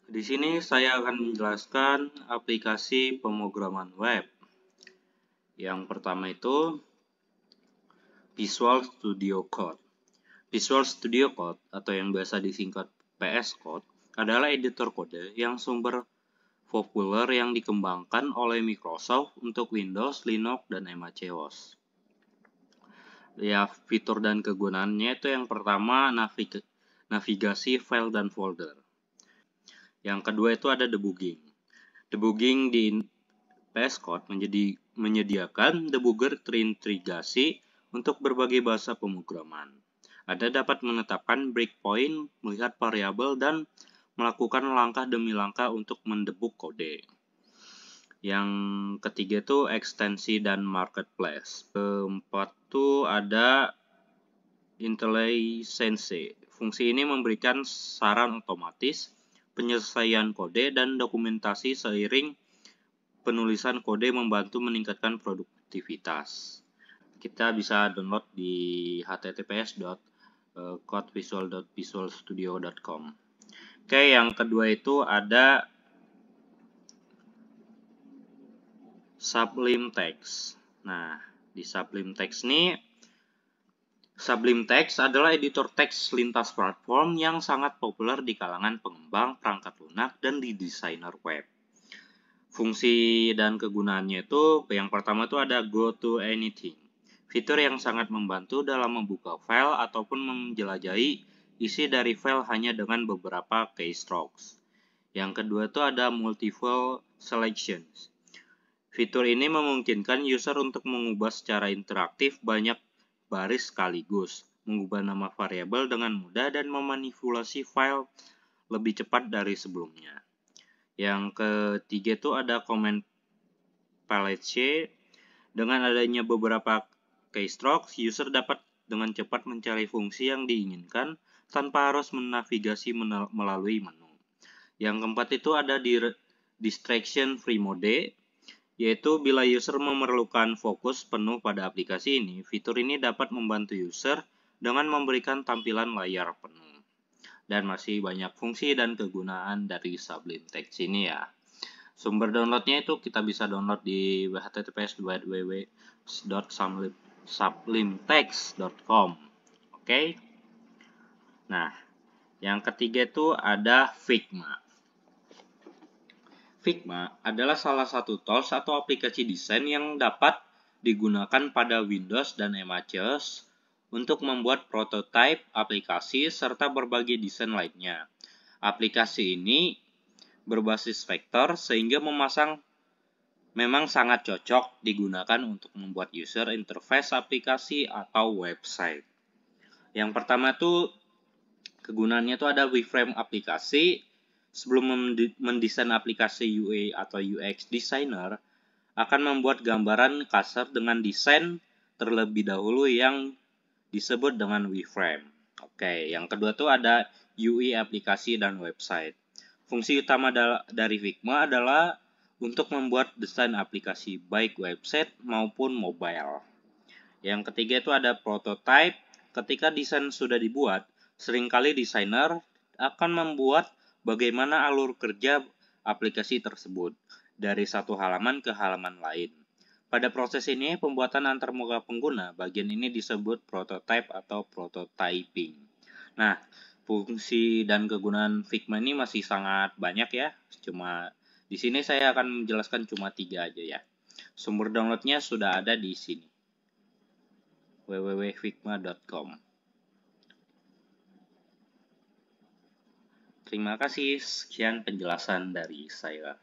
Di sini saya akan menjelaskan aplikasi pemrograman web. Yang pertama itu Visual Studio Code. Visual Studio Code atau yang biasa disingkat VS Code adalah editor kode yang sumber populer yang dikembangkan oleh Microsoft untuk Windows, Linux, dan MacOS. Ya, fitur dan kegunaannya itu yang pertama navigasi file dan folder. Yang kedua itu ada debugging. Debugging di VS Code menyediakan debugger terintegrasi untuk berbagai bahasa pemrograman. Anda dapat menetapkan breakpoint, melihat variabel, dan melakukan langkah demi langkah untuk mendebug kode. Yang ketiga itu ekstensi dan marketplace. Keempat itu ada IntelliSense. Fungsi ini memberikan saran otomatis, penyelesaian kode, dan dokumentasi seiring penulisan kode membantu meningkatkan produktivitas. Kita bisa download di https://codevisual.visualstudio.com. Oke, yang kedua itu ada Sublime Text. Nah, di Sublime Text ini Sublime Text adalah editor teks lintas platform yang sangat populer di kalangan pengembang perangkat lunak dan di desainer web. Fungsi dan kegunaannya itu yang pertama itu ada Go to Anything. Fitur yang sangat membantu dalam membuka file ataupun menjelajahi isi dari file hanya dengan beberapa keystrokes. Yang kedua itu ada Multiple Selections. Fitur ini memungkinkan user untuk mengubah secara interaktif banyak baris sekaligus, mengubah nama variabel dengan mudah dan memanipulasi file lebih cepat dari sebelumnya. Yang ketiga itu ada Command Palette. Dengan adanya beberapa keystrokes, user dapat dengan cepat mencari fungsi yang diinginkan tanpa harus menavigasi melalui menu. Yang keempat itu ada Distraction Free Mode, yaitu bila user memerlukan fokus penuh pada aplikasi ini, fitur ini dapat membantu user dengan memberikan tampilan layar penuh. Dan masih banyak fungsi dan kegunaan dari Sublime Text ini ya. Sumber downloadnya itu kita bisa download di https://www.sublimetext.com. Oke. Nah, yang ketiga itu ada Figma. Figma adalah salah satu tools atau aplikasi desain yang dapat digunakan pada Windows dan MacOS untuk membuat prototipe aplikasi serta berbagai desain lainnya. Aplikasi ini berbasis vektor sehingga memang sangat cocok digunakan untuk membuat user interface aplikasi atau website. Yang pertama itu kegunaannya itu ada wireframe aplikasi. Sebelum mendesain aplikasi UI atau UX designer akan membuat gambaran kasar dengan desain terlebih dahulu yang disebut dengan wireframe. Oke, yang kedua tuh ada UI aplikasi dan website. Fungsi utama dari Figma adalah untuk membuat desain aplikasi baik website maupun mobile. Yang ketiga itu ada prototype. Ketika desain sudah dibuat, seringkali desainer akan membuat bagaimana alur kerja aplikasi tersebut dari satu halaman ke halaman lain. Pada proses ini, pembuatan antarmuka pengguna, bagian ini disebut prototype atau prototyping. Nah, fungsi dan kegunaan Figma ini masih sangat banyak ya. Cuma di sini saya akan menjelaskan cuma 3 aja ya. Sumber downloadnya sudah ada di sini. www.figma.com. Terima kasih, sekian penjelasan dari saya.